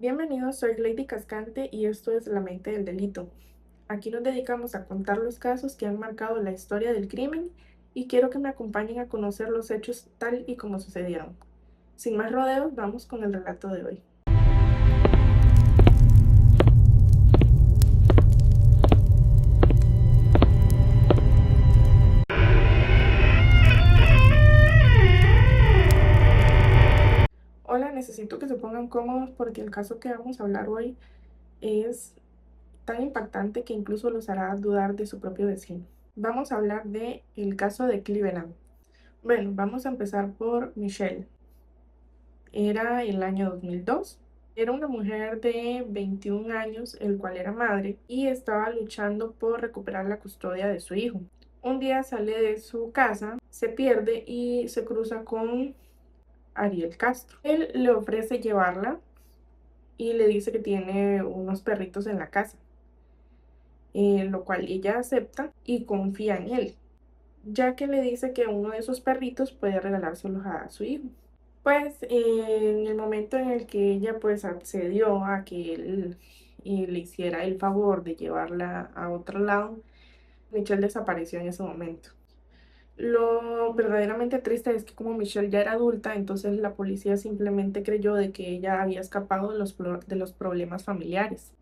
Bienvenidos, soy Lady Cascante y esto es La Mente del Delito. Aquí nos dedicamos a contar los casos que han marcado la historia del crimen y quiero que me acompañen a conocer los hechos tal y como sucedieron. Sin más rodeos, vamos con el relato de hoy. Hola, necesito que se pongan cómodos porque el caso que vamos a hablar hoy es tan impactante que incluso los hará dudar de su propio vecino. Vamos a hablar de el caso de Cleveland. Bueno, vamos a empezar por Michelle. Era el año 2002. Era una mujer de 21 años, el cual era madre, y estaba luchando por recuperar la custodia de su hijo. Un día sale de su casa, se pierde y se cruza con Ariel Castro. Él le ofrece llevarla y le dice que tiene unos perritos en la casa, lo cual ella acepta y confía en él, ya que le dice que uno de esos perritos puede regalárselos a su hijo. Pues en el momento en el que ella pues accedió a que él le hiciera el favor de llevarla a otro lado, Michelle desapareció en ese momento. Lo verdaderamente triste es que como Michelle ya era adulta, entonces la policía simplemente creyó de que ella había escapado de los problemas familiares.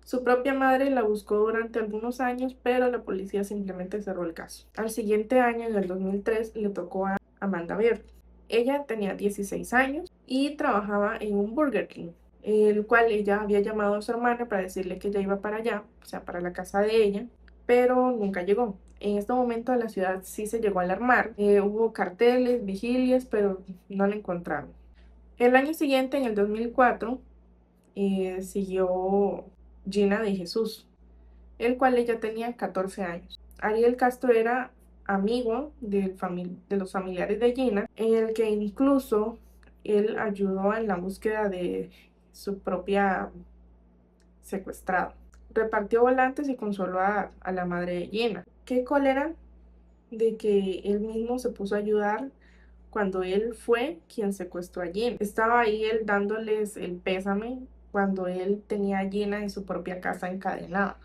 Su propia madre la buscó durante algunos años, pero la policía simplemente cerró el caso. Al siguiente año, en el 2003, le tocó a Amanda Beard. Ella tenía 16 años y trabajaba en un Burger King, el cual ella había llamado a su hermana para decirle que ella iba para allá, o sea, para la casa de ella, pero nunca llegó. En este momento la ciudad sí se llegó a alarmar. Hubo carteles, vigilias, pero no la encontraron. El año siguiente, en el 2004, siguió Gina de Jesús, el cual ella tenía 14 años. Ariel Castro era amigo de los familiares de Gina, en el que incluso él ayudó en la búsqueda de su propia secuestrada. Repartió volantes y consoló a la madre de Gina. Qué cólera de que él mismo se puso a ayudar cuando él fue quien secuestró a Gina. Estaba ahí él dándoles el pésame cuando él tenía a Gina en su propia casa encadenada.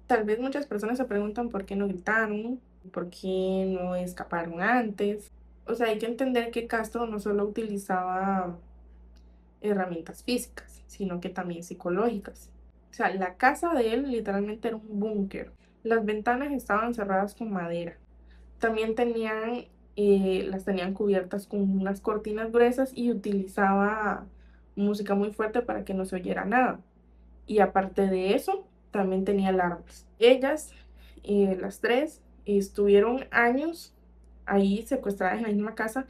Tal vez muchas personas se preguntan por qué no gritaron, por qué no escaparon antes. O sea, hay que entender que Castro no solo utilizaba herramientas físicas, sino que también psicológicas. O sea, la casa de él literalmente era un búnker. Las ventanas estaban cerradas con madera. También las tenían cubiertas con unas cortinas gruesas y utilizaba música muy fuerte para que no se oyera nada. Y aparte de eso, también tenía alarmas. Ellas, las tres, estuvieron años ahí secuestradas en la misma casa,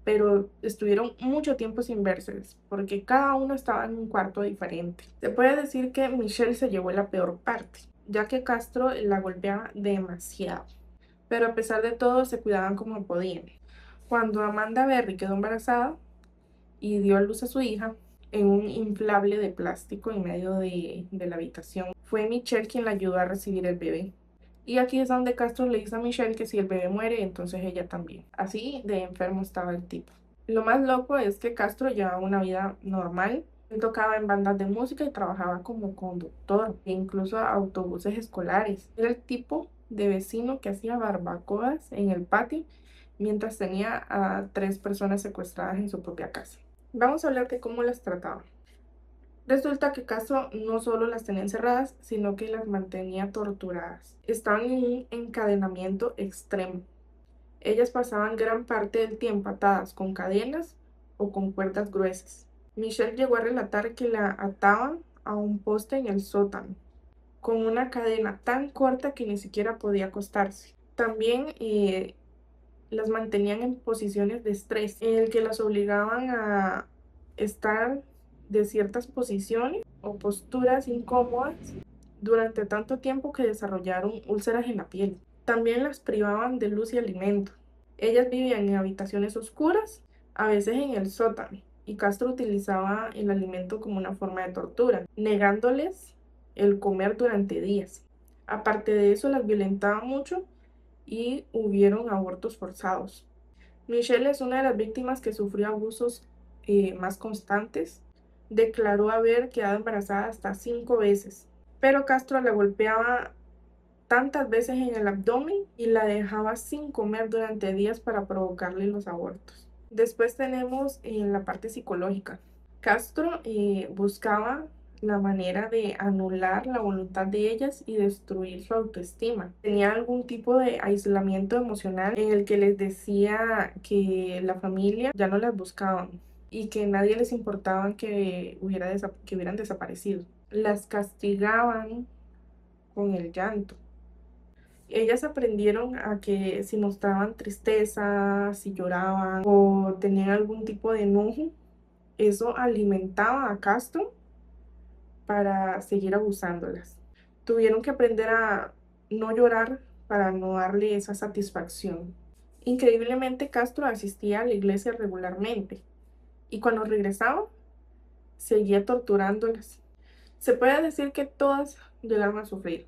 pero estuvieron mucho tiempo sin verse, porque cada uno estaba en un cuarto diferente. Se puede decir que Michelle se llevó la peor parte, ya que Castro la golpeaba demasiado, pero a pesar de todo se cuidaban como podían. Cuando Amanda Berry quedó embarazada y dio a luz a su hija en un inflable de plástico en medio de la habitación, fue Michelle quien la ayudó a recibir el bebé. Y aquí es donde Castro le dice a Michelle que si el bebé muere, entonces ella también. Así de enfermo estaba el tipo. Lo más loco es que Castro llevaba una vida normal. Él tocaba en bandas de música y trabajaba como conductor, e incluso a autobuses escolares. Era el tipo de vecino que hacía barbacoas en el patio mientras tenía a tres personas secuestradas en su propia casa. Vamos a hablar de cómo las trataba. Resulta que Castro no solo las tenía encerradas, sino que las mantenía torturadas. Estaban en un encadenamiento extremo. Ellas pasaban gran parte del tiempo atadas con cadenas o con cuerdas gruesas. Michelle llegó a relatar que la ataban a un poste en el sótano, con una cadena tan corta que ni siquiera podía acostarse. También las mantenían en posiciones de estrés, en el que las obligaban a estar de ciertas posiciones o posturas incómodas durante tanto tiempo que desarrollaron úlceras en la piel. También las privaban de luz y alimento. Ellas vivían en habitaciones oscuras, a veces en el sótano, y Castro utilizaba el alimento como una forma de tortura, negándoles el comer durante días. Aparte de eso, las violentaba mucho y hubieron abortos forzados. Michelle es una de las víctimas que sufrió abusos más constantes declaró haber quedado embarazada hasta 5 veces, pero Castro la golpeaba tantas veces en el abdomen y la dejaba sin comer durante días para provocarle los abortos. Después tenemos en la parte psicológica. Castro buscaba la manera de anular la voluntad de ellas y destruir su autoestima. Tenía algún tipo de aislamiento emocional en el que les decía que la familia ya no las buscaban y que nadie les importaba que hubieran desaparecido. Las castigaban con el llanto. Ellas aprendieron a que si mostraban tristeza, si lloraban o tenían algún tipo de enojo, eso alimentaba a Castro para seguir abusándolas. Tuvieron que aprender a no llorar para no darle esa satisfacción. Increíblemente, Castro asistía a la iglesia regularmente y cuando regresaba, seguía torturándolas. Se puede decir que todas llegaron a sufrir,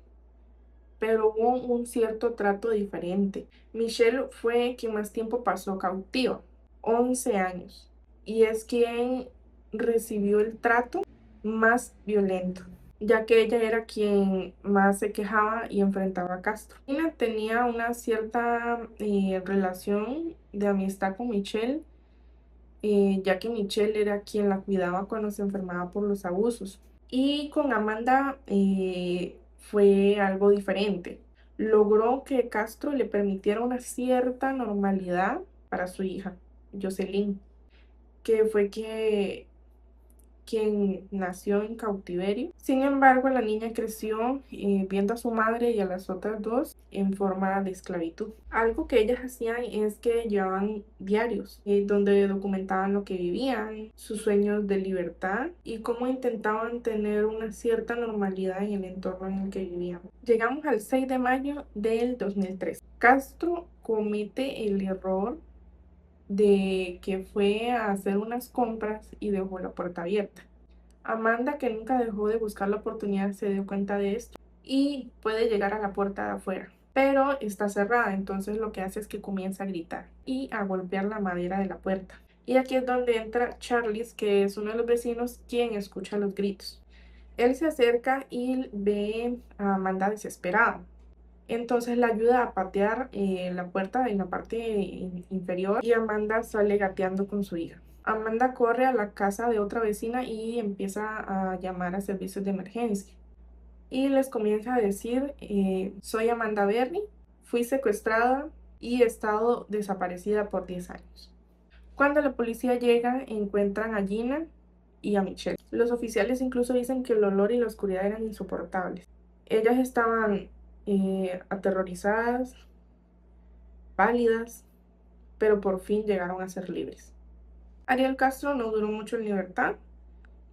pero hubo un cierto trato diferente. Michelle fue quien más tiempo pasó cautiva, 11 años, y es quien recibió el trato más violento, ya que ella era quien más se quejaba y enfrentaba a Castro. Tina tenía una cierta relación de amistad con Michelle, ya que Michelle era quien la cuidaba cuando se enfermaba por los abusos. Y con Amanda fue algo diferente. Logró que Castro le permitiera una cierta normalidad para su hija, Jocelyn, que fue quien nació en cautiverio. Sin embargo, la niña creció viendo a su madre y a las otras dos en forma de esclavitud. Algo que ellas hacían es que llevaban diarios donde documentaban lo que vivían, sus sueños de libertad y cómo intentaban tener una cierta normalidad en el entorno en el que vivían. Llegamos al 6 de mayo del 2003. Castro comete el error de que fue a hacer unas compras y dejó la puerta abierta. Amanda, que nunca dejó de buscar la oportunidad, se dio cuenta de esto y puede llegar a la puerta de afuera, pero está cerrada, entonces lo que hace es que comienza a gritar y a golpear la madera de la puerta. Y aquí es donde entra Charles, que es uno de los vecinos, quien escucha los gritos. Él se acerca y ve a Amanda desesperada. Entonces la ayuda a patear la puerta en la parte inferior y Amanda sale gateando con su hija. Amanda corre a la casa de otra vecina y empieza a llamar a servicios de emergencia. Y les comienza a decir, soy Amanda Berry, fui secuestrada y he estado desaparecida por 10 años. Cuando la policía llega, encuentran a Gina y a Michelle. Los oficiales incluso dicen que el olor y la oscuridad eran insoportables. Ellas estaban aterrorizadas, pálidas, pero por fin llegaron a ser libres. Ariel Castro no duró mucho en libertad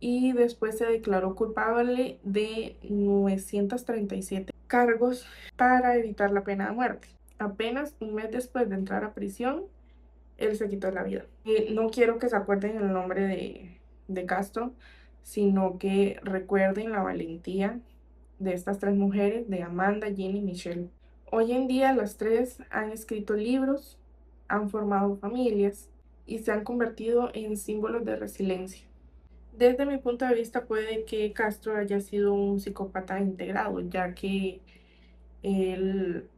y después se declaró culpable de 937 cargos para evitar la pena de muerte. Apenas un mes después de entrar a prisión, él se quitó la vida. No quiero que se acuerden el nombre de Castro, sino que recuerden la valentía de estas tres mujeres, de Amanda, Ginny y Michelle. Hoy en día las tres han escrito libros, han formado familias y se han convertido en símbolos de resiliencia. Desde mi punto de vista puede que Castro haya sido un psicópata integrado, ya que él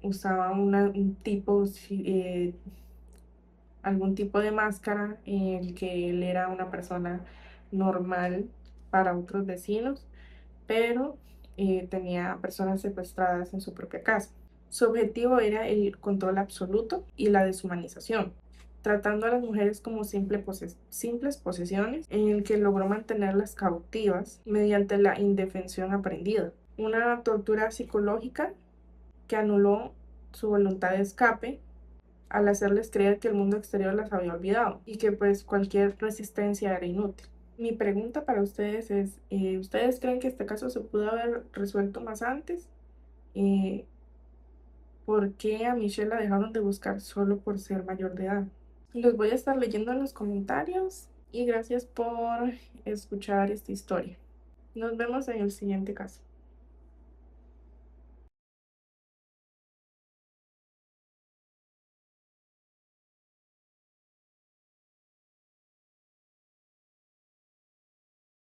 usaba algún tipo de máscara en el que él era una persona normal para otros vecinos, pero tenía personas secuestradas en su propia casa. Su objetivo era el control absoluto y la deshumanización, tratando a las mujeres como simples posesiones, en el que logró mantenerlas cautivas mediante la indefensión aprendida. Una tortura psicológica que anuló su voluntad de escape al hacerles creer que el mundo exterior las había olvidado y que pues cualquier resistencia era inútil. Mi pregunta para ustedes es, ¿ustedes creen que este caso se pudo haber resuelto más antes? ¿Por qué a Michelle la dejaron de buscar solo por ser mayor de edad? Los voy a estar leyendo en los comentarios y gracias por escuchar esta historia. Nos vemos en el siguiente caso.